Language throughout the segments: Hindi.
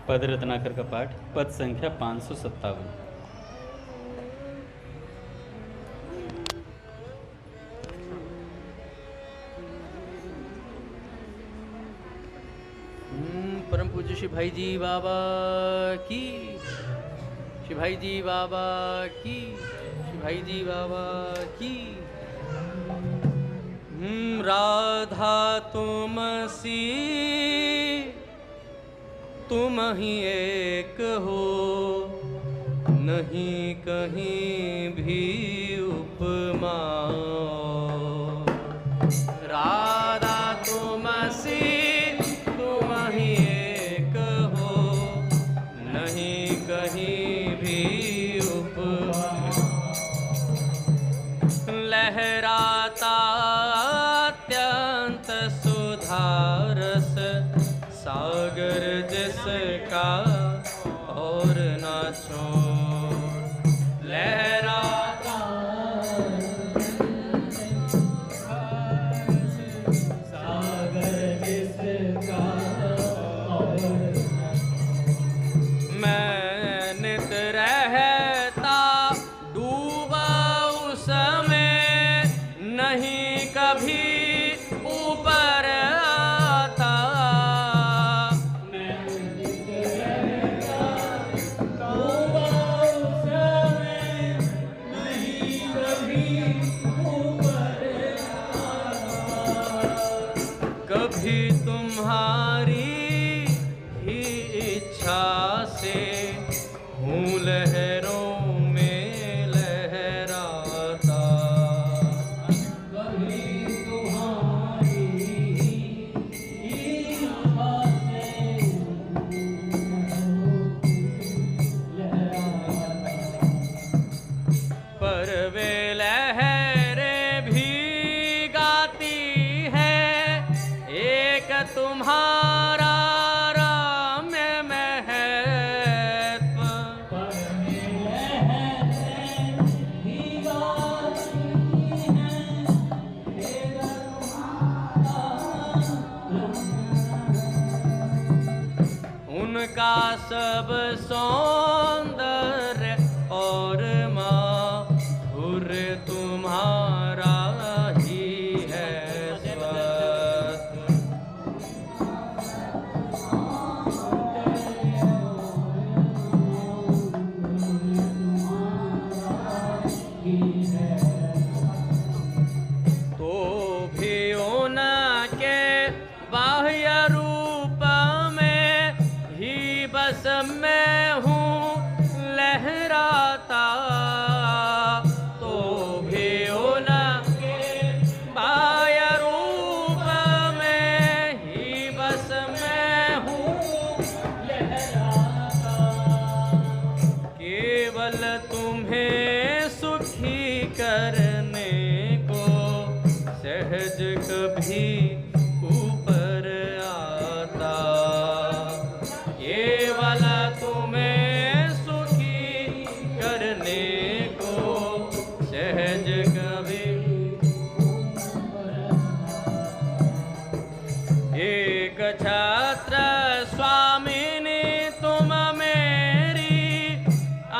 पद रत्नाकर का पाठ, पद संख्या 557। परम पूज्य श्री भाई जी बाबा की, श्री भाई जी बाबा की, श्री भाई जी बाबा की। राधा तुम सी तुम ही एक हो, नहीं कहीं भी उपमा। राधा तुम सी तुम ही एक हो, नहीं कहीं भी उपमा। लहराता अत्यंत सुधारस सागर जिसका और ना छोड़। लहराता सागर जिसका और ना छोड़। मैं नित रहता डूबा उसमें, नहीं कभी ऊपर आता। मैं नित रहता डूबा उसमें, नहीं कभी ऊपर आता। कभी तुम्हारी ही इच्छा से हूँ लहरों में लहराता। कभी तुम्हारी इच्छा से लहराता। पर वे लहरें भी गाती है एक तुम्हारा रम्य महत्व। पर वे लहरें भी गाती हैं एक तुम्हारा रम्य। उनका सब सौंदर्य और माधुर तुम्हारा ही है स्वत। तो भी उनके बाह्य रूप में ही बस मैं हूँ लहराता। तो भी उनके बाह्य रूप में ही बस मैं हूँ लहराता। केवल तुम्हें सुखी करने को सहज कभी ऊपर आता। केवल तुम्हें सुखी करने को सहज कभी ऊपर आता। एक छत्र स्वामिनी तुम मेरी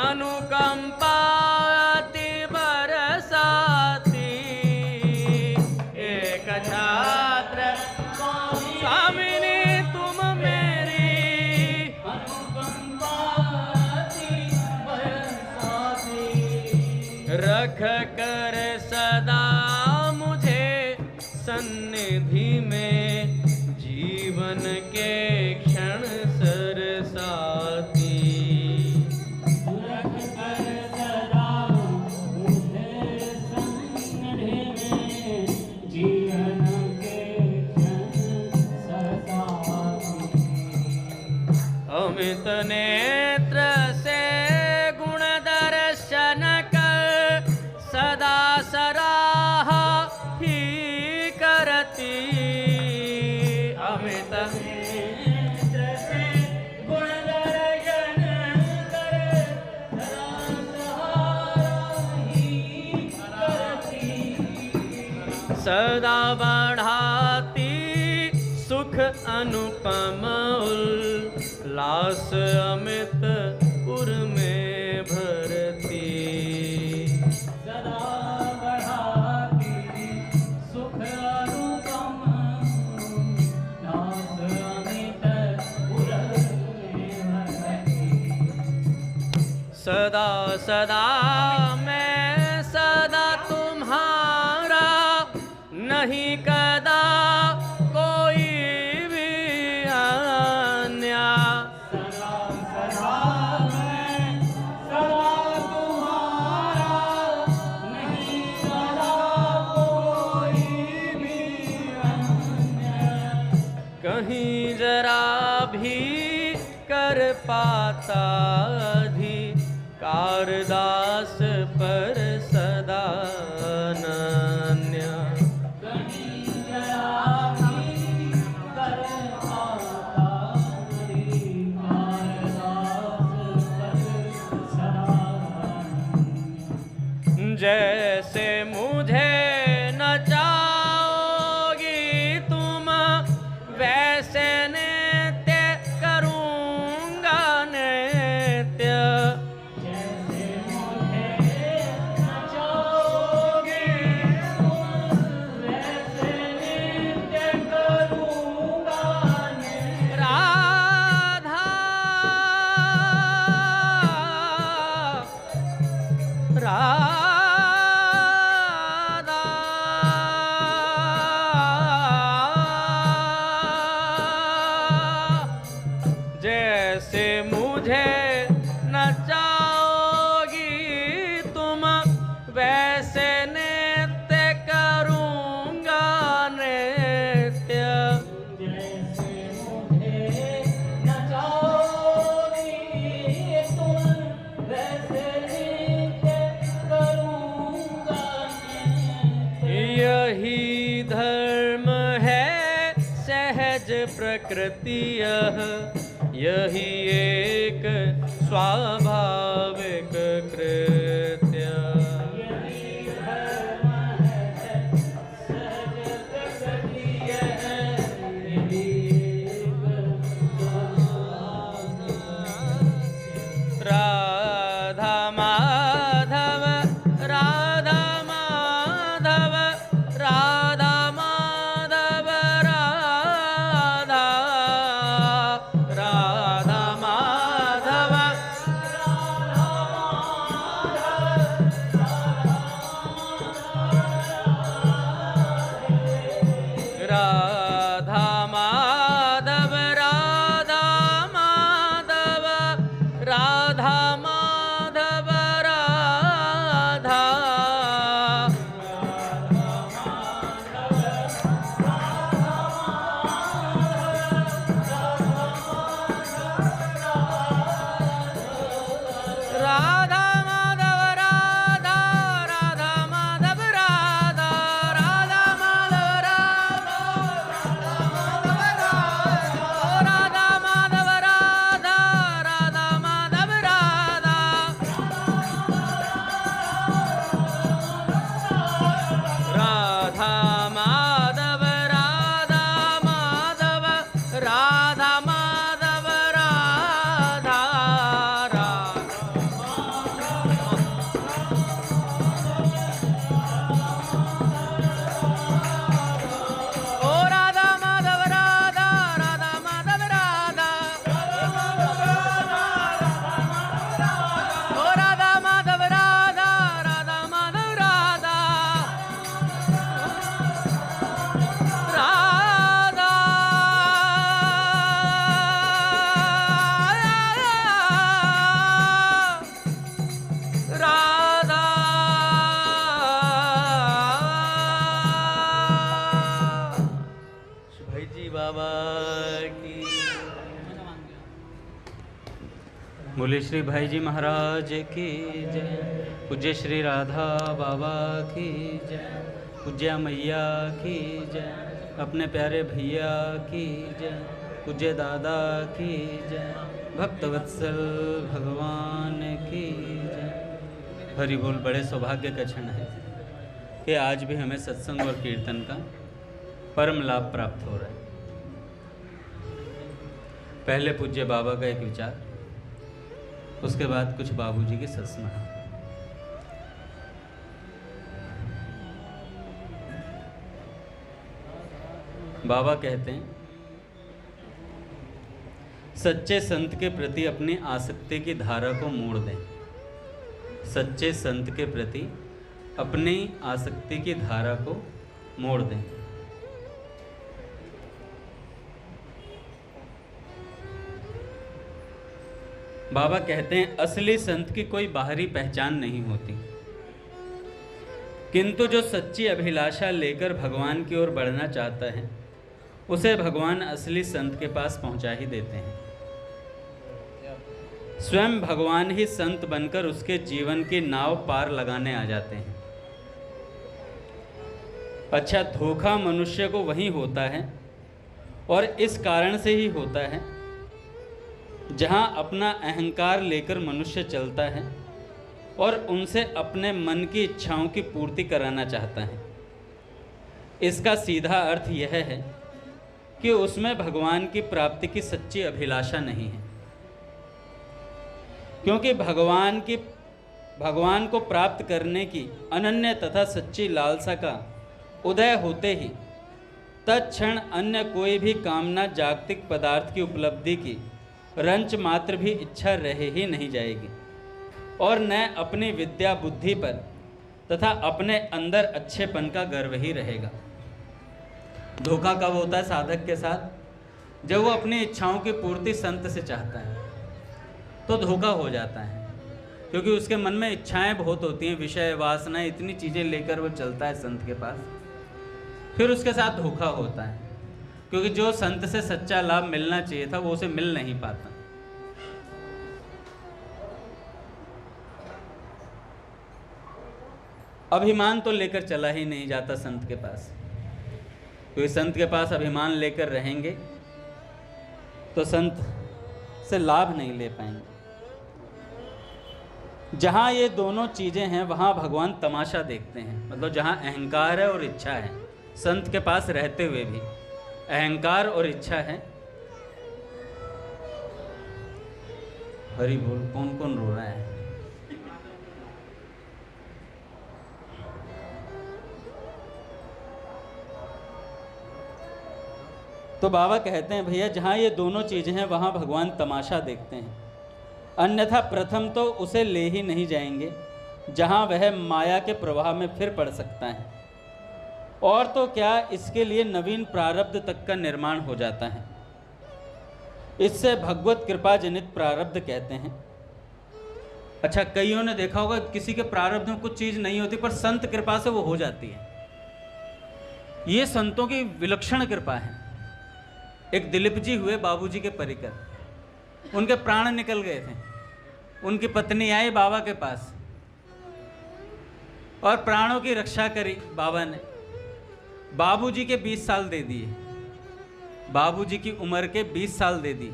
अनुकंपा अति बरसाती। एक छात्र स्वामिनी तुम मेरी अनुकंपा अति बरसाती। रख कर सदा मुझे सन्निधि में जीवन के क्षण सरसाती। रख कर सदा मुझे सन्निधि में जीवन के क्षण सरसाती। अमित नेत्र से गुण दर्शन कर सदा सराह ही करती। अमित नेत्र से गुण दर्शन कर सदा सराह ही करती। सदा बढ़ाती सुख अनुपम लास अमित उर में भरती, सदा बढ़ाती सुख अनुपम, लास अमित उर में भरती। सदा सदा मैं सदा तुम्हारा, नहीं कदा कोई भी अन्य। सदा सदा मैं सदा तुम्हारा, नहीं सदा कोई भी अन्य। कहीं जरा भी कर पाता अधिकार दास पर सदा अनन्य। कहीं जरा भी कर पाता अधिकार दास पर सदा। जैसे मुझे नचाओगी तुम, वैसे नित्य करूँगा नित्य। जैसे मुझे नचाओगे तुम, वैसे नित्य करूँगा नित्य। राधा राधा जैसे मुझे नचाओगी तुम, वैसे नित्य करूँगा नित्य। जैसे मुझे नचाओगे तुम, वैसे नित्य करूँगा नित्य। यही धर्म है सहज प्रकृति, यही एक स्वाभाविक कृत्य। यही धर्म है सहज प्रकृति, यही राधा माधव राधा माधव राधा माधव राधा राधा माधव राधा माधव राधा माधव राधा माधव राधा राधा माधव राधा राधा माधव राधा राधा माधव राधा माधव राधा राधा माधव राधा राधा माधव राधा माधव राधा माधव राधा ओ राधा माधव राधा राधा माधव राधा ओ राधा माधव राधा राधा माधव राधा राधा राधा भाई जी बाबा की बोले श्री भाई जी महाराज की जय। पूज्य श्री राधा बाबा की जय। पूज्य मैया की जय। अपने प्यारे भैया की जय। पूज्य दादा की जय। भक्तवत्सल भगवान की जय। हरि बोल। बड़े सौभाग्य का क्षण है कि आज भी हमें सत्संग और कीर्तन का परम लाभ प्राप्त हो रहा है। पहले पूज्य बाबा का एक विचार, उसके बाद कुछ बाबूजी की सत्समरण। बाबा कहते हैं, सच्चे संत के प्रति अपनी आसक्ति की धारा को मोड़ दें। सच्चे संत के प्रति अपनी आसक्ति की धारा को मोड़ दें। बाबा कहते हैं, असली संत की कोई बाहरी पहचान नहीं होती, किंतु जो सच्ची अभिलाषा लेकर भगवान की ओर बढ़ना चाहता है, उसे भगवान असली संत के पास पहुंचा ही देते हैं। स्वयं भगवान ही संत बनकर उसके जीवन की नाव पार लगाने आ जाते हैं। अच्छा, धोखा मनुष्य को वहीं होता है, और इस कारण से ही होता है जहां अपना अहंकार लेकर मनुष्य चलता है और उनसे अपने मन की इच्छाओं की पूर्ति कराना चाहता है। इसका सीधा अर्थ यह है कि उसमें भगवान की प्राप्ति की सच्ची अभिलाषा नहीं है, क्योंकि भगवान को प्राप्त करने की अनन्य तथा सच्ची लालसा का उदय होते ही तत्क्षण अन्य कोई भी कामना जागतिक पदार्थ की उपलब्धि की रंच मात्र भी इच्छा रह ही नहीं जाएगी, और न अपनी विद्या बुद्धि पर तथा अपने अंदर अच्छेपन का गर्व ही रहेगा। धोखा कब होता है साधक के साथ? जब वो अपनी इच्छाओं की पूर्ति संत से चाहता है तो धोखा हो जाता है, क्योंकि उसके मन में इच्छाएं बहुत होती हैं, विषय वासनाएं, इतनी चीज़ें लेकर वो चलता है संत के पास। फिर उसके साथ धोखा होता है, क्योंकि जो संत से सच्चा लाभ मिलना चाहिए था वो उसे मिल नहीं पाता। अभिमान तो लेकर चला ही नहीं जाता संत के पास, क्योंकि संत के पास अभिमान लेकर रहेंगे तो संत से लाभ नहीं ले पाएंगे। जहां ये दोनों चीजें हैं वहां भगवान तमाशा देखते हैं। मतलब जहां अहंकार है और इच्छा है, संत के पास रहते हुए भी अहंकार और इच्छा है। हरि बोल, कौन कौन रो रहा है? तो बाबा कहते हैं, भैया जहां ये दोनों चीजें हैं वहां भगवान तमाशा देखते हैं, अन्यथा प्रथम तो उसे ले ही नहीं जाएंगे जहां वह माया के प्रवाह में फिर पड़ सकता है, और तो क्या इसके लिए नवीन प्रारब्ध तक का निर्माण हो जाता है। इससे भगवत कृपा जनित प्रारब्ध कहते हैं। अच्छा, कईयों ने देखा होगा किसी के प्रारब्ध में कुछ चीज नहीं होती पर संत कृपा से वो हो जाती है। ये संतों की विलक्षण कृपा है। एक दिलीप जी हुए बाबूजी के परिकर, उनके प्राण निकल गए थे, उनकी पत्नी आई बाबा के पास और प्राणों की रक्षा करी बाबा ने। बाबूजी के 20 साल दे दिए, बाबूजी की उम्र के 20 साल दे दिए।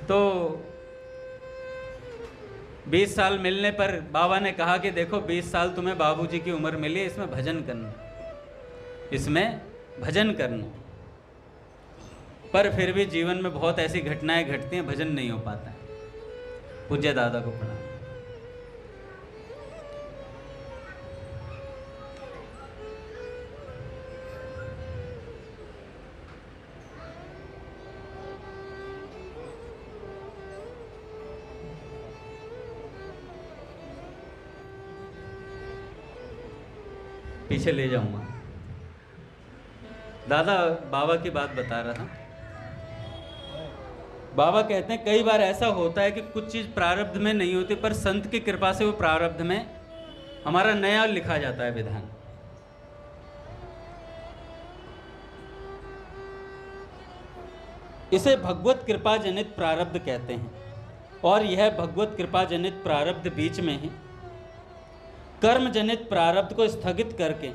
तो 20 साल मिलने पर बाबा ने कहा कि देखो 20 साल तुम्हें बाबूजी की उम्र मिली, इसमें भजन करना, इसमें भजन करना। पर फिर भी जीवन में बहुत ऐसी घटनाएं घटती हैं, भजन नहीं हो पाता है। पूज्य दादा को प्रणाम। पीछे ले जाऊंगा। दादा बाबा की बात बता रहा था। बाबा कहते हैं कई बार ऐसा होता है कि कुछ चीज प्रारब्ध में नहीं होती, पर संत की कृपा से वो प्रारब्ध में हमारा नया लिखा जाता है विधान। इसे भगवत कृपा जनित प्रारब्ध कहते हैं, और यह भगवत कृपा जनित प्रारब्ध बीच में ही कर्म जनित प्रारब्ध को स्थगित करके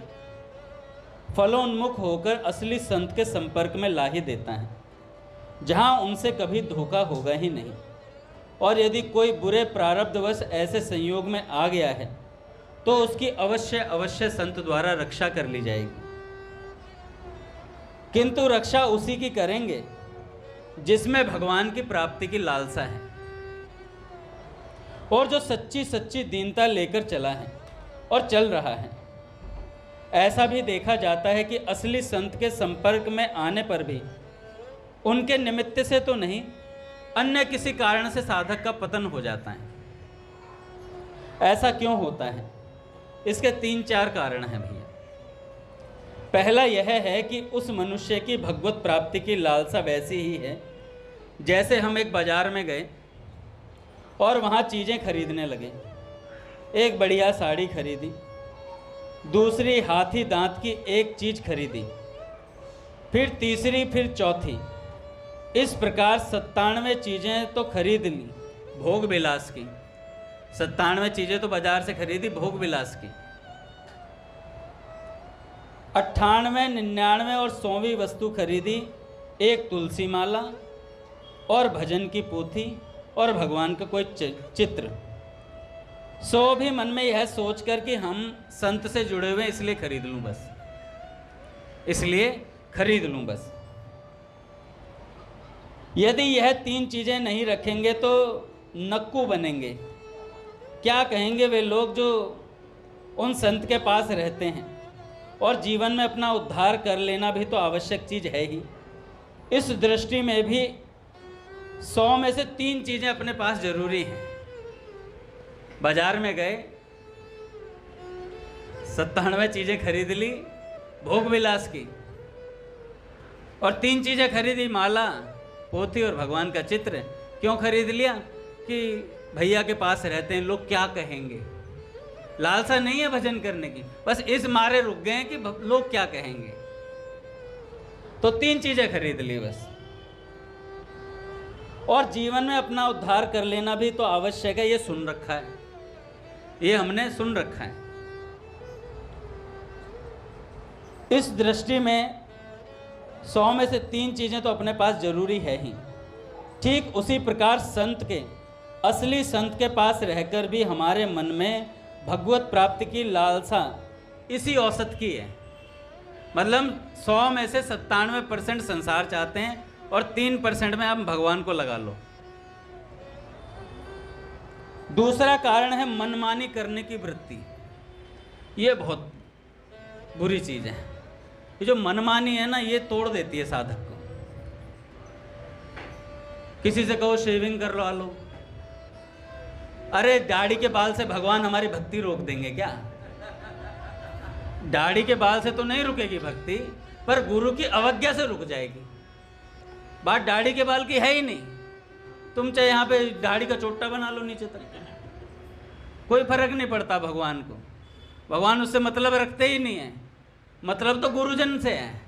फलोन्मुख होकर असली संत के संपर्क में ला ही देता है, जहां उनसे कभी धोखा होगा ही नहीं। और यदि कोई बुरे प्रारब्धवश ऐसे संयोग में आ गया है तो उसकी अवश्य संत द्वारा रक्षा कर ली जाएगी। किंतु रक्षा उसी की करेंगे जिसमें भगवान की प्राप्ति की लालसा है और जो सच्ची सच्ची दीनता लेकर चला है और चल रहा है। ऐसा भी देखा जाता है कि असली संत के संपर्क में आने पर भी उनके निमित्त से तो नहीं, अन्य किसी कारण से साधक का पतन हो जाता है। ऐसा क्यों होता है? इसके 3-4 कारण हैं भैया। पहला यह है कि उस मनुष्य की भगवत प्राप्ति की लालसा वैसी ही है जैसे हम एक बाजार में गए और वहाँ चीज़ें खरीदने लगे। एक बढ़िया साड़ी खरीदी, दूसरी हाथी दांत की एक चीज़ खरीदी, फिर तीसरी, फिर चौथी। इस प्रकार 97 चीज़ें तो खरीद ली भोग विलास की। 97 चीज़ें तो बाजार से खरीदी भोग विलास की। 98, 99 और 100वीं वस्तु खरीदी, एक तुलसी माला और भजन की पोथी और भगवान का कोई चित्र। 100 भी मन में यह सोचकर कि हम संत से जुड़े हुए इसलिए खरीद लूँ बस, इसलिए खरीद लूँ बस। यदि यह 3 चीज़ें नहीं रखेंगे तो नक्कू बनेंगे। क्या कहेंगे वे लोग जो उन संत के पास रहते हैं? और जीवन में अपना उद्धार कर लेना भी तो आवश्यक चीज़ है ही। इस दृष्टि में भी 100 में से 3 चीज़ें अपने पास जरूरी हैं। बाजार में गए, 97 चीज़ें खरीद ली भोग विलास की और 3 चीज़ें खरीदी, माला, पोथी और भगवान का चित्र। क्यों खरीद लिया? कि भैया के पास रहते हैं, लोग क्या कहेंगे। लालसा नहीं है भजन करने की, बस इस मारे रुक गए हैं कि लोग क्या कहेंगे। तो 3 चीज़ें खरीद ली बस। और जीवन में अपना उद्धार कर लेना भी तो आवश्यक है, ये सुन रखा है, ये हमने सुन रखा है। इस दृष्टि में 100 में से 3 चीज़ें तो अपने पास जरूरी है ही। ठीक उसी प्रकार संत के, असली संत के पास रहकर भी हमारे मन में भगवत प्राप्ति की लालसा इसी औसत की है। मतलब 100 में से 97% संसार चाहते हैं और 3% में आप भगवान को लगा लो। दूसरा कारण है मनमानी करने की वृत्ति। ये बहुत बुरी चीज़ है। ये जो मनमानी है ना, ये तोड़ देती है साधक को। किसी से कहो शेविंग करवा लो, अरे दाढ़ी के बाल से भगवान हमारी भक्ति रोक देंगे क्या? दाढ़ी के बाल से तो नहीं रुकेगी भक्ति, पर गुरु की अवज्ञा से रुक जाएगी। बात दाढ़ी के बाल की है ही नहीं। तुम चाहे यहाँ पे दाढ़ी का चोटा बना लो नीचे तक, कोई फर्क नहीं पड़ता भगवान को। भगवान उससे मतलब रखते ही नहीं है। मतलब तो गुरुजन से है।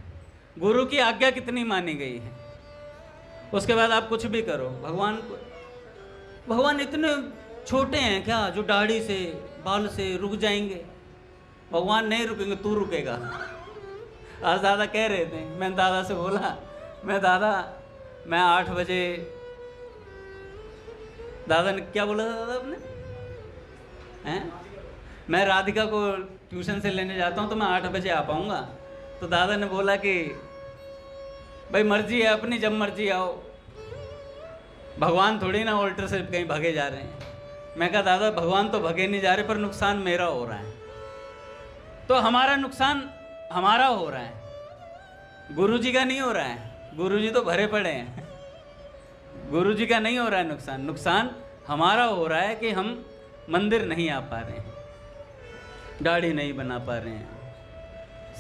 गुरु की आज्ञा कितनी मानी गई है, उसके बाद आप कुछ भी करो। भगवान इतने छोटे हैं क्या जो दाढ़ी से, बाल से रुक जाएंगे? भगवान नहीं रुकेंगे, तू रुकेगा। आज दादा कह रहे थे, मैं दादा से बोला, मैं 8 बजे, दादा ने क्या बोला था दादा आपने? हैं? मैं राधिका को ट्यूशन से लेने जाता हूँ तो मैं 8 बजे आ पाऊँगा। तो दादा ने बोला कि भाई मर्जी है अपनी, जब मर्जी आओ, भगवान थोड़ी ना ऑल्टर से कहीं भागे जा रहे हैं। मैं कहा दादा भगवान तो भगे नहीं जा रहे, पर नुकसान मेरा हो रहा है। तो हमारा नुकसान हमारा हो रहा है, गुरुजी का नहीं हो रहा है। गुरुजी तो भरे पड़े हैं, गुरुजी का नहीं हो रहा है नुकसान। नुकसान हमारा हो रहा है कि हम मंदिर नहीं आ पा रहे हैं, दाढ़ी नहीं बना पा रहे हैं,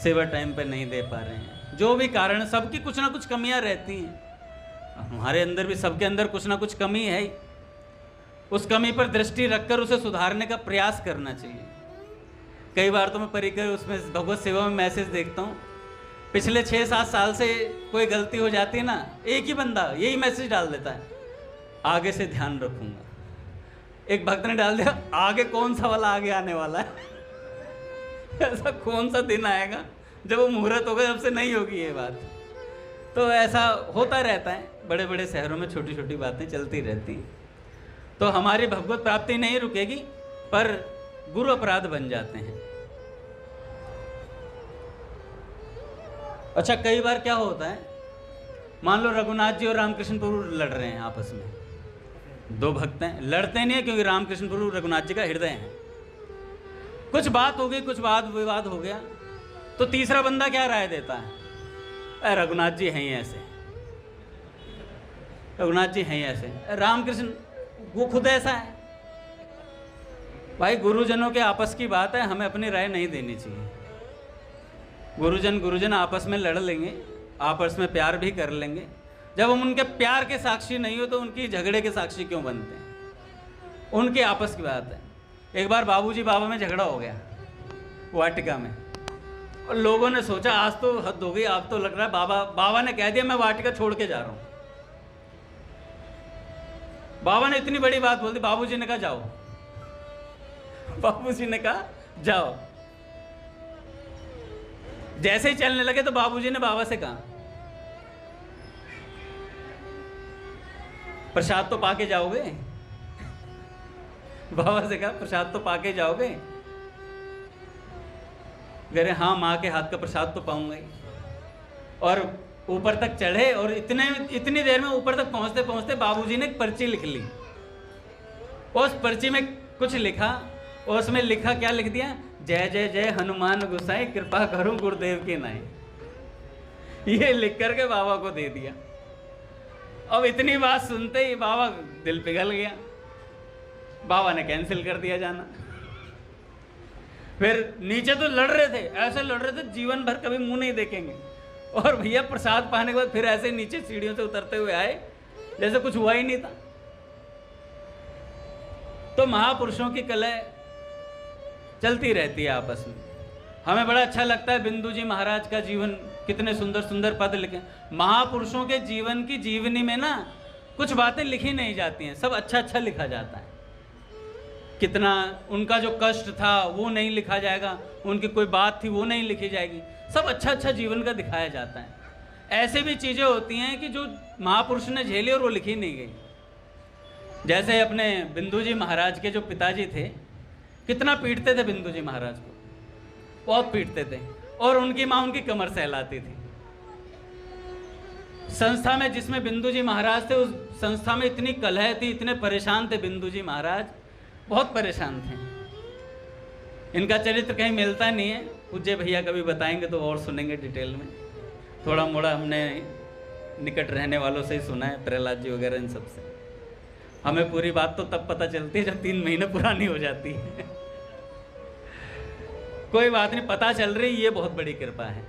सेवा टाइम पे नहीं दे पा रहे हैं। जो भी कारण, सबकी कुछ ना कुछ कमियां रहती हैं। हमारे अंदर भी, सबके अंदर कुछ ना कुछ कमी है ही। उस कमी पर दृष्टि रखकर उसे सुधारने का प्रयास करना चाहिए। कई बार तो मैं परिकर उसमें भगवत सेवा में मैसेज देखता हूँ, पिछले 6-7 साल से कोई गलती हो जाती है ना, एक ही बंदा यही मैसेज डाल देता है, आगे से ध्यान रखूँगा। एक भक्त ने डाल दिया, आगे कौन सा वाला आगे आने वाला है। ऐसा कौन सा दिन आएगा जब वो मुहूर्त होगा, जब से नहीं होगी ये बात। तो ऐसा होता रहता है, बड़े बड़े शहरों में छोटी छोटी बातें चलती रहती हैं। तो हमारी भगवत प्राप्ति नहीं रुकेगी, पर गुरु अपराध बन जाते हैं। अच्छा, कई बार क्या होता है, मान लो रघुनाथ जी और रामकृष्ण प्रभु लड़ रहे हैं आपस में, दो भक्त हैं, लड़ते नहीं है क्योंकि रामकृष्ण प्रभु रघुनाथ जी का हृदय है। कुछ बात हो गई, कुछ वाद विवाद हो गया, तो तीसरा बंदा क्या राय देता है, अरे रघुनाथ जी हैं ही ऐसे, रघुनाथ जी हैं ही ऐसे, रामकृष्ण वो खुद ऐसा है। भाई गुरुजनों के आपस की बात है, हमें अपनी राय नहीं देनी चाहिए। गुरुजन आपस में लड़ लेंगे, आपस में प्यार भी कर लेंगे। जब हम उनके प्यार के साक्षी नहीं हो तो उनकी झगड़े के साक्षी क्यों बनते हैं? उनके आपस की बात है। एक बार बाबूजी बाबा में झगड़ा हो गया वाटिका में, और लोगों ने सोचा आज तो हद हो गई, आप तो लग रहा है बाबा ने कह दिया मैं वाटिका छोड़ के जा रहा हूं। बाबा ने इतनी बड़ी बात बोल दी, बाबूजी ने कहा जाओ, बाबूजी ने कहा जाओ। जैसे ही चलने लगे तो बाबूजी ने बाबा से कहा प्रसाद तो पाके जाओगे? बाबा से कहा प्रसाद तो पाके जाओगे? कह रहे हाँ, माँ के हाथ का प्रसाद तो पाऊंगा ही। और ऊपर तक चढ़े और इतनी देर में ऊपर तक पहुंचते पहुंचते बाबूजी ने एक पर्ची लिख ली। उस पर्ची में कुछ लिखा, और उसमें लिखा, क्या लिख दिया, जय जय जय हनुमान गोसाई कृपा करूं गुरुदेव की नाई। ये लिख करके बाबा को दे दिया। अब इतनी बात सुनते ही बाबा दिल पिघल गया, बाबा ने कैंसिल कर दिया जाना। फिर नीचे तो लड़ रहे थे, ऐसे लड़ रहे थे जीवन भर कभी मुंह नहीं देखेंगे। और भैया प्रसाद पाने के बाद फिर ऐसे नीचे सीढ़ियों से उतरते हुए आए जैसे कुछ हुआ ही नहीं था। तो महापुरुषों की कलह चलती रहती है आपस में। हमें बड़ा अच्छा लगता है बिंदु जी महाराज का जीवन, कितने सुंदर सुंदर पद लिखे। महापुरुषों के जीवन की जीवनी में ना कुछ बातें लिखी नहीं जाती हैं, सब अच्छा अच्छा लिखा जाता है। कितना उनका जो कष्ट था वो नहीं लिखा जाएगा, उनकी कोई बात थी वो नहीं लिखी जाएगी, सब अच्छा अच्छा जीवन का दिखाया जाता है। ऐसे भी चीज़ें होती हैं कि जो महापुरुष ने झेली और वो लिखी नहीं गई। जैसे अपने बिंदु जी महाराज के जो पिताजी थे, कितना पीटते थे बिंदु जी महाराज को, बहुत पीटते थे, और उनकी माँ उनकी कमर सहलाती थी। संस्था में जिसमें बिंदु जी महाराज थे, उस संस्था में इतनी कलह थी, इतने परेशान थे बिंदु जी महाराज, बहुत परेशान थे। इनका चरित्र कहीं मिलता नहीं है, पूज्य भैया कभी बताएंगे तो और सुनेंगे डिटेल में। थोड़ा मोड़ा हमने निकट रहने वालों से ही सुना है, प्रहलाद जी वगैरह इन सब से। हमें पूरी बात तो तब पता चलती है जब 3 महीने पुरानी हो जाती है। कोई बात नहीं, पता चल रही, ये बहुत बड़ी कृपा है।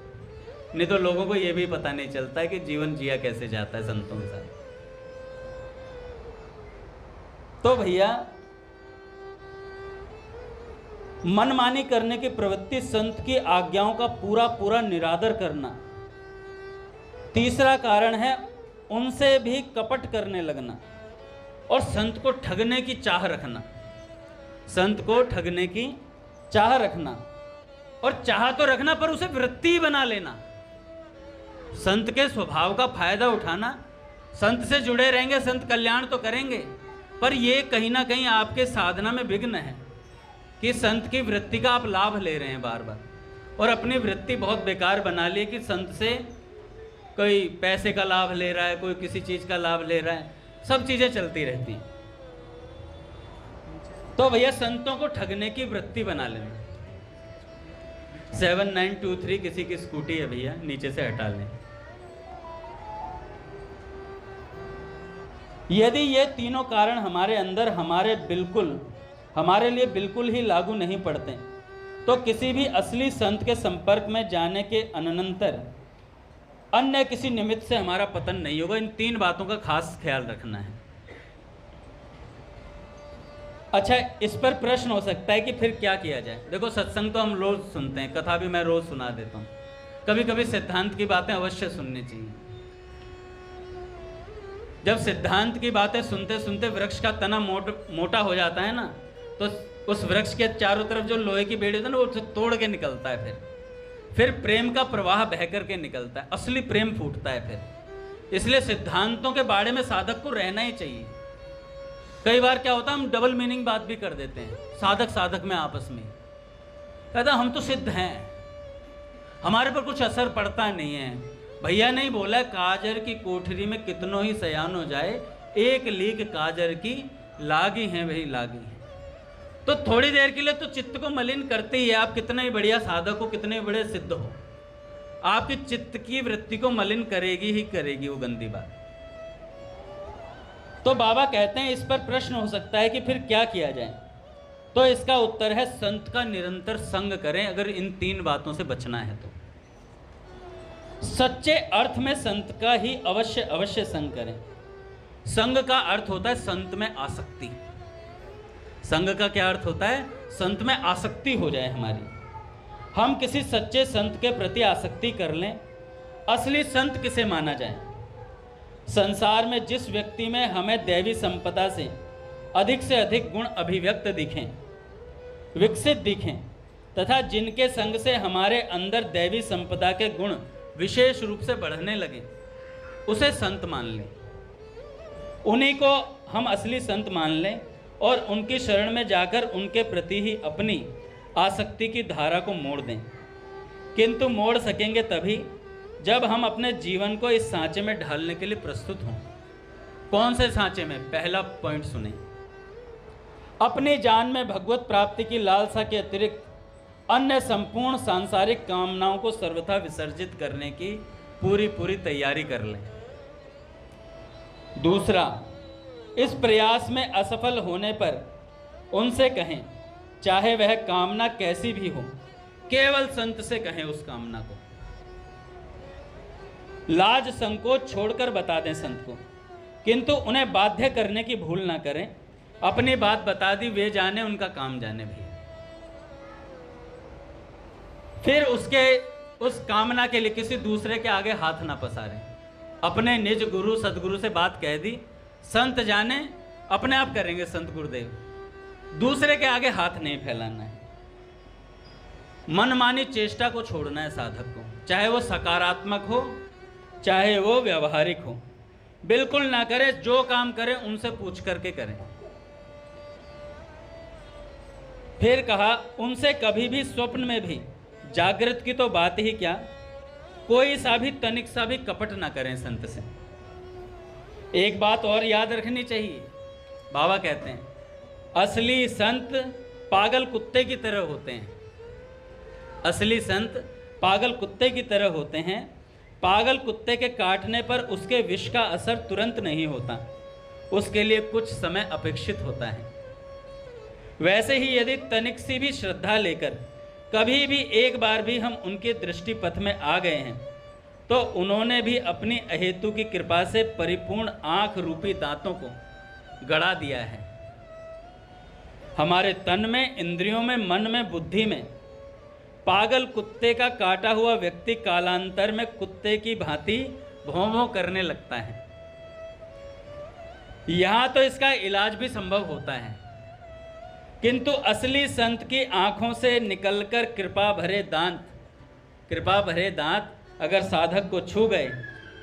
नहीं तो लोगों को ये भी पता नहीं चलता है कि जीवन जिया कैसे जाता है संतों के साथ। तो भैया मनमानी करने की प्रवृत्ति, संत की आज्ञाओं का पूरा पूरा निरादर करना। तीसरा कारण है उनसे भी कपट करने लगना और संत को ठगने की चाह रखना। संत को ठगने की चाह रखना, और चाह तो रखना पर उसे वृत्ति बना लेना। संत के स्वभाव का फायदा उठाना, संत से जुड़े रहेंगे, संत कल्याण तो करेंगे, पर यह कहीं ना कहीं आपके साधना में विघ्न है कि संत की वृत्ति का आप लाभ ले रहे हैं बार बार, और अपनी वृत्ति बहुत बेकार बना ली कि संत से कोई पैसे का लाभ ले रहा है, कोई किसी चीज का लाभ ले रहा है, सब चीजें चलती रहती हैं। तो भैया संतों को ठगने की वृत्ति बना लेना। 7923 किसी की स्कूटी है भैया, नीचे से हटा लें। यदि ये तीनों कारण हमारे अंदर हमारे लिए बिल्कुल ही लागू नहीं पड़ते, तो किसी भी असली संत के संपर्क में जाने के अनंतर अन्य किसी निमित्त से हमारा पतन नहीं होगा। इन 3 बातों का खास ख्याल रखना है। अच्छा, इस पर प्रश्न हो सकता है कि फिर क्या किया जाए। देखो, सत्संग तो हम रोज सुनते हैं, कथा भी मैं रोज सुना देता हूँ, कभी कभी सिद्धांत की बातें अवश्य सुननी चाहिए। जब सिद्धांत की बातें सुनते सुनते वृक्ष का तना मोटा हो जाता है ना, तो उस वृक्ष के चारों तरफ जो लोहे की बेड़ी होती है ना, वो तोड़ के निकलता है। फिर प्रेम का प्रवाह बह करके निकलता है, असली प्रेम फूटता है फिर। इसलिए सिद्धांतों के बारे में साधक को रहना ही चाहिए। कई बार क्या होता है, हम डबल मीनिंग बात भी कर देते हैं साधक साधक में आपस में। कहता हम तो सिद्ध हैं, हमारे पर कुछ असर पड़ता नहीं है। भैया नहीं बोला काजर की कोठरी में कितनों ही सयान हो जाए, एक लीक काजर की लागी है वही लागी है। तो थोड़ी देर के लिए तो चित्त को मलिन करते ही है। आप कितने ही बढ़िया साधक हो, कितने बड़े सिद्ध हो, आपकी चित्त की वृत्ति को मलिन करेगी ही करेगी वो गंदी बात। तो बाबा कहते हैं इस पर प्रश्न हो सकता है कि फिर क्या किया जाए। तो इसका उत्तर है संत का निरंतर संग करें, अगर इन 3 बातों से बचना है तो। सच्चे अर्थ में संत का ही अवश्य संग करें। संग का अर्थ होता है संत में आसक्ति। संग का क्या अर्थ होता है? संत में आसक्ति हो जाए हमारी, हम किसी सच्चे संत के प्रति आसक्ति कर लें। असली संत किसे माना जाए? संसार में जिस व्यक्ति में हमें दैवी संपदा से अधिक गुण अभिव्यक्त दिखें, विकसित दिखें, तथा जिनके संग से हमारे अंदर दैवी संपदा के गुण विशेष रूप से बढ़ने लगे, उसे संत मान लें। उन्हीं को हम असली संत मान लें और उनकी शरण में जाकर उनके प्रति ही अपनी आसक्ति की धारा को मोड़ दें। किंतु मोड़ सकेंगे तभी जब हम अपने जीवन को इस सांचे में ढालने के लिए प्रस्तुत हों। कौन से सांचे में? पहला पॉइंट सुने। अपनी जान में भगवत प्राप्ति की लालसा के अतिरिक्त अन्य संपूर्ण सांसारिक कामनाओं को सर्वथा विसर्जित करने की पूरी तैयारी कर लें। दूसरा, इस प्रयास में असफल होने पर उनसे कहें, चाहे वह कामना कैसी भी हो, केवल संत से कहें उस कामना को। लाज संकोच छोड़कर बता दें संत को, किंतु उन्हें बाध्य करने की भूल ना करें। अपनी बात बता दी, वे जाने, उनका काम जाने भी। फिर उस कामना के लिए किसी दूसरे के आगे हाथ ना पसारें। अपने निज गुरु सदगुरु से बात कह दी, संत जाने, अपने आप करेंगे संत गुरुदेव। दूसरे के आगे हाथ नहीं फैलाना है। मनमानी चेष्टा को छोड़ना है साधक को, चाहे वो सकारात्मक हो चाहे वो व्यवहारिक हो। बिल्कुल ना करें, जो काम करें उनसे पूछ करके करें। फिर कहा, उनसे कभी भी स्वप्न में भी, जागृत की तो बात ही क्या, कोई सा भी तनिक सा भी कपट ना करें संत से। एक बात और याद रखनी चाहिए, बाबा कहते हैं असली संत पागल कुत्ते की तरह होते हैं। असली संत पागल कुत्ते की तरह होते हैं। पागल कुत्ते के काटने पर उसके विष का असर तुरंत नहीं होता, उसके लिए कुछ समय अपेक्षित होता है। वैसे ही यदि तनिक सी भी श्रद्धा लेकर कभी भी एक बार भी हम उनके दृष्टि पथ में आ गए हैं, तो उन्होंने भी अपनी अहेतु की कृपा से परिपूर्ण आंख रूपी दांतों को गड़ा दिया है। हमारे तन में, इंद्रियों में, मन में, बुद्धि में पागल कुत्ते का काटा हुआ व्यक्ति कालांतर में कुत्ते की भांति भौं भौं करने लगता है। यहां तो इसका इलाज भी संभव होता है, किंतु असली संत की आंखों से निकलकर कृपा भरे दांत अगर साधक को छू गए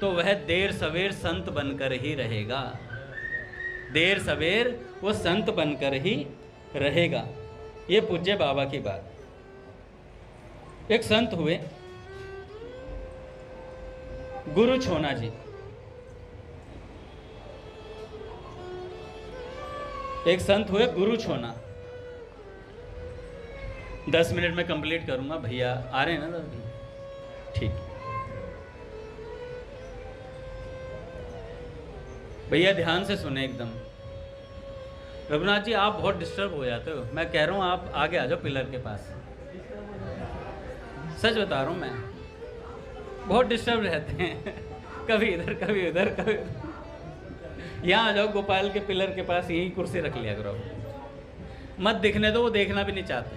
तो वह देर सवेर संत बनकर ही रहेगा। देर सवेर वो संत बनकर ही रहेगा। ये पूज्य बाबा की बात। एक संत हुए गुरु छोना जी। एक संत हुए गुरु छोना। 10 मिनट में कंप्लीट करूंगा। भैया आ रहे हैं ना? ठीक। भैया ध्यान से सुने एकदम। रघुनाथ जी आप बहुत डिस्टर्ब हो जाते हो। मैं कह रहा हूं आप आगे आ जाओ पिलर के पास। सच बता रहा हूं मैं, बहुत डिस्टर्ब रहते हैं। कभी इधर कभी उधर कभी। यहाँ आ जाओ गोपाल के पिलर के पास, यही कुर्सी रख लिया करो। मत दिखने दो, वो देखना भी नहीं चाहते।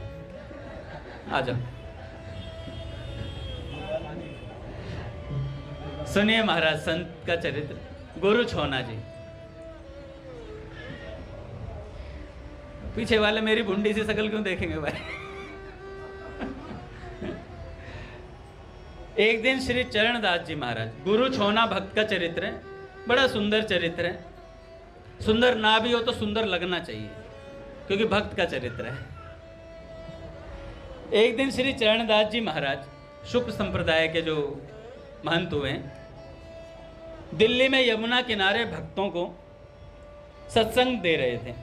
आ जाओ। सुनिए महाराज संत का चरित्र, गुरु छोना जी। पीछे वाले मेरी भुंडी सी शकल क्यों देखेंगे भाई? एक दिन श्री चरणदास जी महाराज, गुरु छोना भक्त का चरित्र है, बड़ा सुंदर चरित्र है। सुंदर ना भी हो तो सुंदर लगना चाहिए, क्योंकि भक्त का चरित्र है। एक दिन श्री चरणदास जी महाराज शुक्ल संप्रदाय के जो महंत हुए हैं, दिल्ली में यमुना किनारे भक्तों को सत्संग दे रहे थे।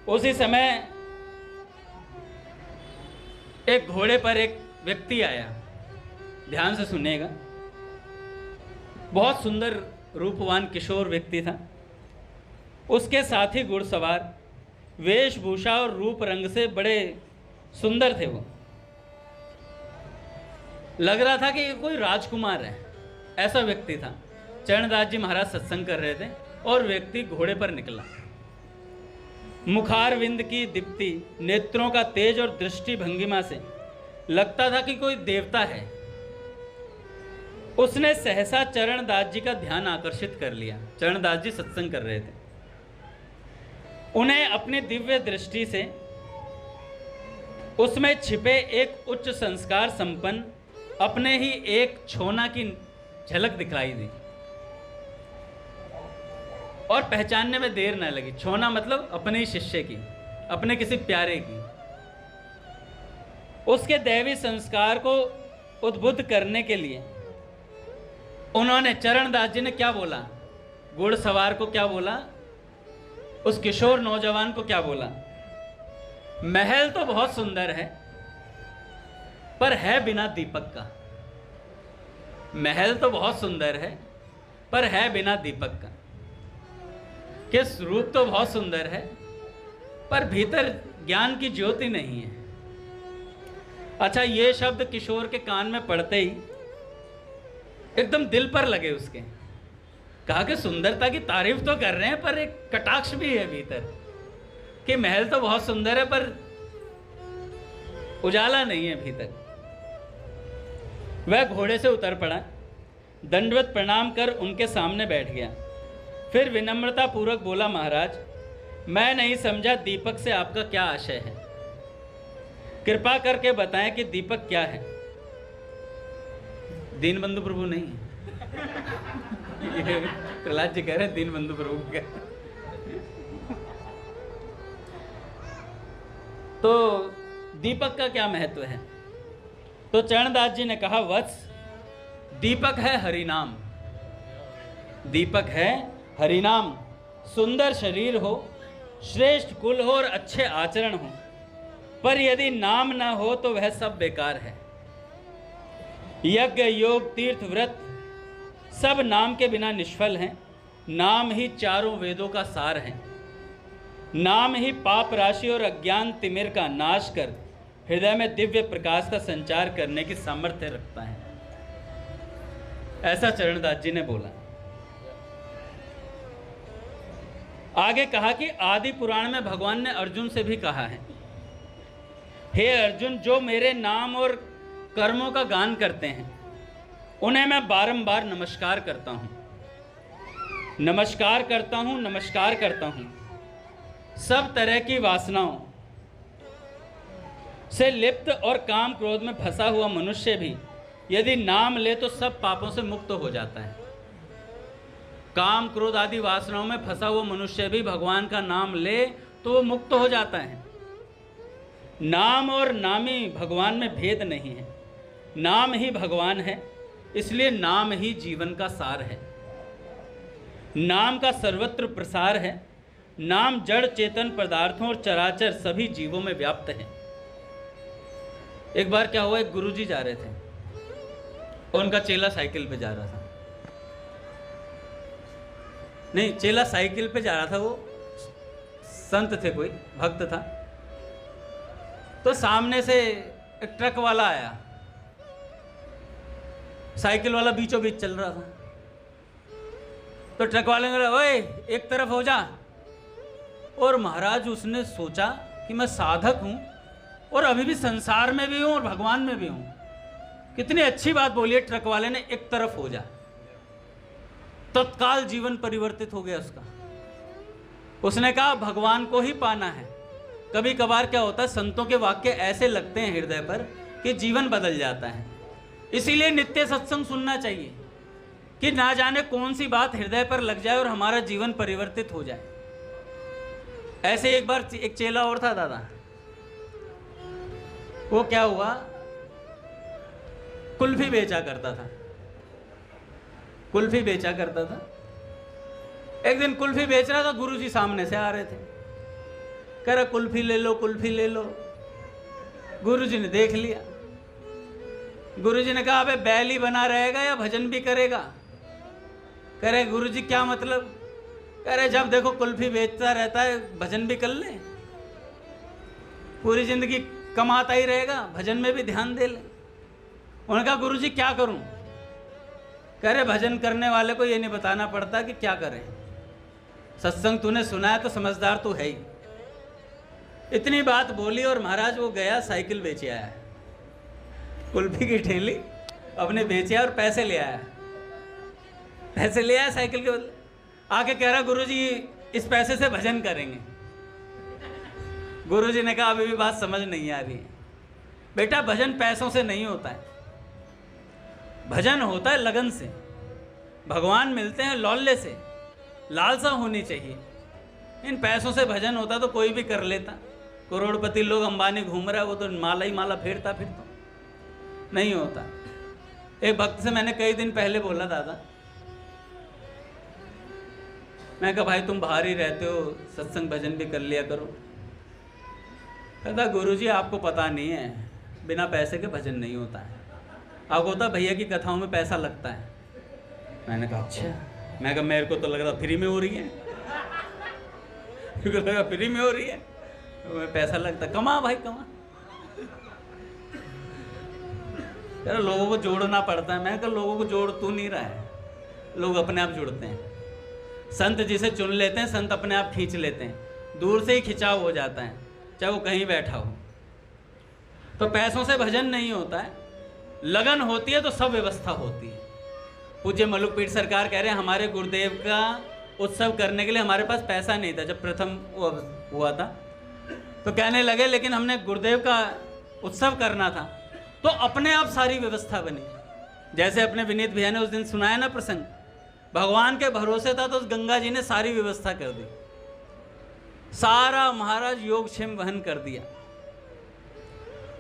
उसी समय एक घोड़े पर एक व्यक्ति आया, ध्यान से सुनिएगा। बहुत सुंदर रूपवान किशोर व्यक्ति था। उसके साथी घुड़सवार वेशभूषा और रूप रंग से बड़े सुंदर थे। वो लग रहा था कि ये कोई राजकुमार है, ऐसा व्यक्ति था। चरणदास जी महाराज सत्संग कर रहे थे और व्यक्ति घोड़े पर निकला। मुखारविंद की दीप्ति, नेत्रों का तेज और दृष्टि भंगिमा से लगता था कि कोई देवता है। उसने सहसा चरणदास जी का ध्यान आकर्षित कर लिया। चरणदास जी सत्संग कर रहे थे। उन्हें अपनी दिव्य दृष्टि से उसमें छिपे एक उच्च संस्कार संपन्न अपने ही एक छोना की झलक दिखलाई दी और पहचानने में देर न लगी। छोना मतलब अपने ही शिष्य की, अपने किसी प्यारे की। उसके दैवी संस्कार को उद्बुद्ध करने के लिए उन्होंने, चरणदास जी ने क्या बोला, घुड़सवार को क्या बोला, उस किशोर नौजवान को क्या बोला, महल तो बहुत सुंदर है पर है बिना दीपक का। महल तो बहुत सुंदर है पर है बिना दीपक का। किस रूप तो बहुत सुंदर है पर भीतर ज्ञान की ज्योति नहीं है। अच्छा, ये शब्द किशोर के कान में पड़ते ही एकदम दिल पर लगे उसके। कहा कि सुंदरता की तारीफ तो कर रहे हैं पर एक कटाक्ष भी है भीतर कि महल तो बहुत सुंदर है पर उजाला नहीं है भीतर। वह घोड़े से उतर पड़ा, दंडवत प्रणाम कर उनके सामने बैठ गया। फिर विनम्रता पूर्वक बोला, महाराज मैं नहीं समझा दीपक से आपका क्या आशय है, कृपा करके बताएं कि दीपक क्या है। दीनबंधु प्रभु नहीं, प्रहलाद जी कह रहे हैं दीनबंधु प्रभु क्या। तो दीपक का क्या महत्व है? तो चरणदास जी ने कहा, वत्स दीपक है हरिनाम। दीपक है हरिनाम। सुंदर शरीर हो, श्रेष्ठ कुल हो और अच्छे आचरण हो, पर यदि नाम न हो तो वह सब बेकार है। यज्ञ योग तीर्थ व्रत सब नाम के बिना निष्फल हैं। नाम ही चारों वेदों का सार है। नाम ही पाप राशि और अज्ञान तिमिर का नाश कर हृदय में दिव्य प्रकाश का संचार करने की सामर्थ्य रखता है। ऐसा चरणदास जी ने बोला। आगे कहा कि आदि पुराण में भगवान ने अर्जुन से भी कहा है, हे अर्जुन, जो मेरे नाम और कर्मों का गान करते हैं उन्हें मैं बारंबार नमस्कार करता हूं, नमस्कार करता हूं, नमस्कार करता हूं। सब तरह की वासनाओं से लिप्त और काम क्रोध में फंसा हुआ मनुष्य भी यदि नाम ले तो सब पापों से मुक्त हो जाता है। काम क्रोध आदि वासनाओं में फंसा हुआ मनुष्य भी भगवान का नाम ले तो वो मुक्त हो जाता है। नाम और नामी भगवान में भेद नहीं है। नाम ही भगवान है, इसलिए नाम ही जीवन का सार है। नाम का सर्वत्र प्रसार है। नाम जड़ चेतन पदार्थों और चराचर सभी जीवों में व्याप्त है। एक बार क्या हुआ, एक गुरुजी जा रहे थे और उनका चेला साइकिल पे जा रहा था। नहीं, चेला साइकिल पे जा रहा था, वो संत थे, कोई भक्त था। तो सामने से एक ट्रक वाला आया, साइकिल वाला बीचों बीच चल रहा था। तो ट्रक वाले ने कहा, ओए एक तरफ हो जा। और महाराज उसने सोचा कि मैं साधक हूं और अभी भी संसार में भी हूं और भगवान में भी हूं। कितनी अच्छी बात बोली है ट्रक वाले ने, एक तरफ हो जा। तत्काल जीवन परिवर्तित हो गया उसका। उसने कहा भगवान को ही पाना है। कभी कभार क्या होता है, संतों के वाक्य ऐसे लगते हैं हृदय पर कि जीवन बदल जाता है। इसीलिए नित्य सत्संग सुनना चाहिए कि ना जाने कौन सी बात हृदय पर लग जाए और हमारा जीवन परिवर्तित हो जाए। ऐसे एक बार एक चेला और था दादा, वो क्या हुआ, कुल्फी बेचा करता था, कुल्फी बेचा करता था। एक दिन कुल्फी बेच रहा था, गुरुजी सामने से आ रहे थे, कह रहा कुल्फी ले लो, कुल्फी ले लो। गुरुजी ने देख लिया, गुरुजी ने कहा अबे बैल ही बना रहेगा या भजन भी करेगा? कह रहे गुरुजी क्या मतलब? कह रहे जब देखो कुल्फी बेचता रहता है, भजन भी कर ले, पूरी जिंदगी कमाता ही रहेगा, भजन में भी ध्यान दे ले। उन्होंने कहा गुरुजी क्या करूं? कह रहे भजन करने वाले को ये नहीं बताना पड़ता कि क्या करें, सत्संग तूने सुना है तो समझदार तू है ही। इतनी बात बोली और महाराज वो गया साइकिल बेचे आया, कुल्फी की ठेली अपने बेचे और पैसे ले आया, पैसे ले आया साइकिल के बदले। आके कह रहा गुरुजी इस पैसे से भजन करेंगे। गुरुजी ने कहा अभी भी बात समझ नहीं आ रही है बेटा, भजन पैसों से नहीं होता है, भजन होता है लगन से। भगवान मिलते हैं लौल्य से, लालसा होनी चाहिए। इन पैसों से भजन होता तो कोई भी कर लेता, करोड़पति लोग, अंबानी घूम रहा है, वो तो माला ही माला फेरता फिरता, नहीं होता। एक भक्त से मैंने कई दिन पहले बोला दादा, मैं कहा भाई तुम बाहर ही रहते हो, सत्संग भजन भी कर लिया करो। कहता गुरुजी आपको पता नहीं है, बिना पैसे के भजन नहीं होता है। आपको होता भैया की कथाओं में पैसा लगता है। मैंने कहा अच्छा। मैं कहा मेरे को तो लग रहा फ्री में हो रही है, लगा फ्री में हो रही है, पैसा लगता। कमा भाई कमा, यार लोगों को जोड़ना पड़ता है। मैं कहा लोगों को जोड़ तू नहीं रहा है, लोग अपने आप जुड़ते हैं। संत जिसे चुन लेते हैं, संत अपने आप खींच लेते हैं, दूर से ही खिंचाव हो जाता है, चाहे वो कहीं बैठा हो। तो पैसों से भजन नहीं होता है, लगन होती है तो सब व्यवस्था होती है। पूज्य मलुक पीठ सरकार कह रहे हैं हमारे गुरुदेव का उत्सव करने के लिए हमारे पास पैसा नहीं था। जब प्रथम हुआ था तो कहने लगे लेकिन हमने गुरुदेव का उत्सव करना था, तो अपने आप सारी व्यवस्था बनी। जैसे अपने विनीत भैया ने उस दिन सुनाया ना प्रसंग, भगवान के भरोसे था तो उस गंगा जी ने सारी व्यवस्था कर दी, सारा महाराज योगक्षेम वहन कर दिया।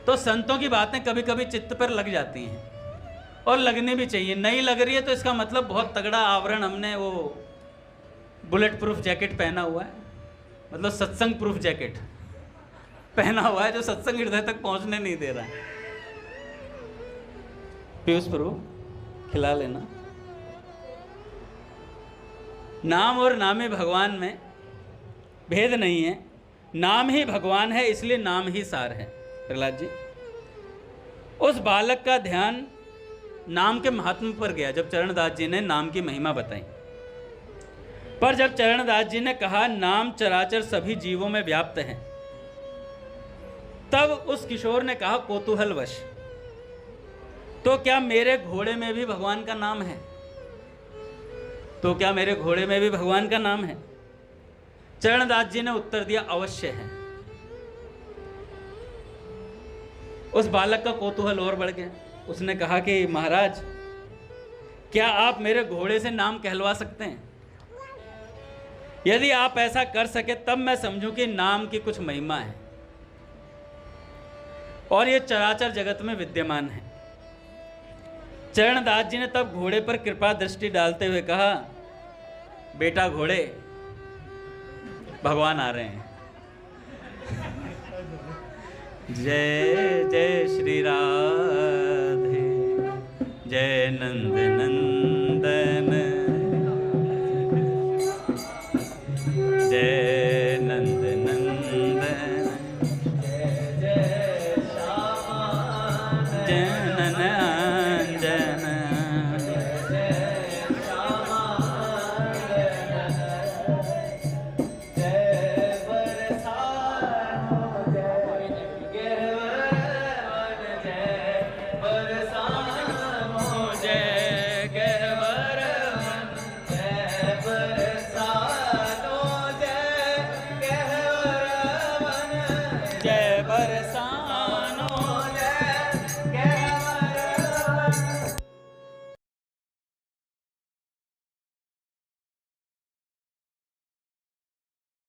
तो संतों की बातें कभी कभी चित्त पर लग जाती हैं और लगनी भी चाहिए। नहीं लग रही है तो इसका मतलब बहुत तगड़ा आवरण हमने वो बुलेट प्रूफ जैकेट पहना हुआ है, मतलब सत्संग प्रूफ जैकेट पहना हुआ है जो सत्संग हृदय तक पहुंचने नहीं दे रहा है। पीयूष प्रभु खिला लेना। नाम और नामे भगवान में भेद नहीं है, नाम ही भगवान है, इसलिए नाम ही सार है। प्रहलाद जी, उस बालक का ध्यान नाम के महात्म पर गया जब चरणदास जी ने नाम की महिमा बताई। पर जब चरणदास जी ने कहा नाम चराचर सभी जीवों में व्याप्त है, तब उस किशोर ने कहा कौतूहलवश, तो क्या मेरे घोड़े में भी भगवान का नाम है? तो क्या मेरे घोड़े में भी भगवान का नाम है? चरणदास जी ने उत्तर दिया अवश्य है। उस बालक का कौतूहल और बढ़ गया। उसने कहा कि महाराज क्या आप मेरे घोड़े से नाम कहलवा सकते हैं? यदि आप ऐसा कर सके तब मैं समझूं कि नाम की कुछ महिमा है और ये चराचर जगत में विद्यमान है। चरणदास जी ने तब घोड़े पर कृपा दृष्टि डालते हुए कहा, बेटा घोड़े, भगवान आ रहे हैं। जय जय श्री राधे, जय नंद नंद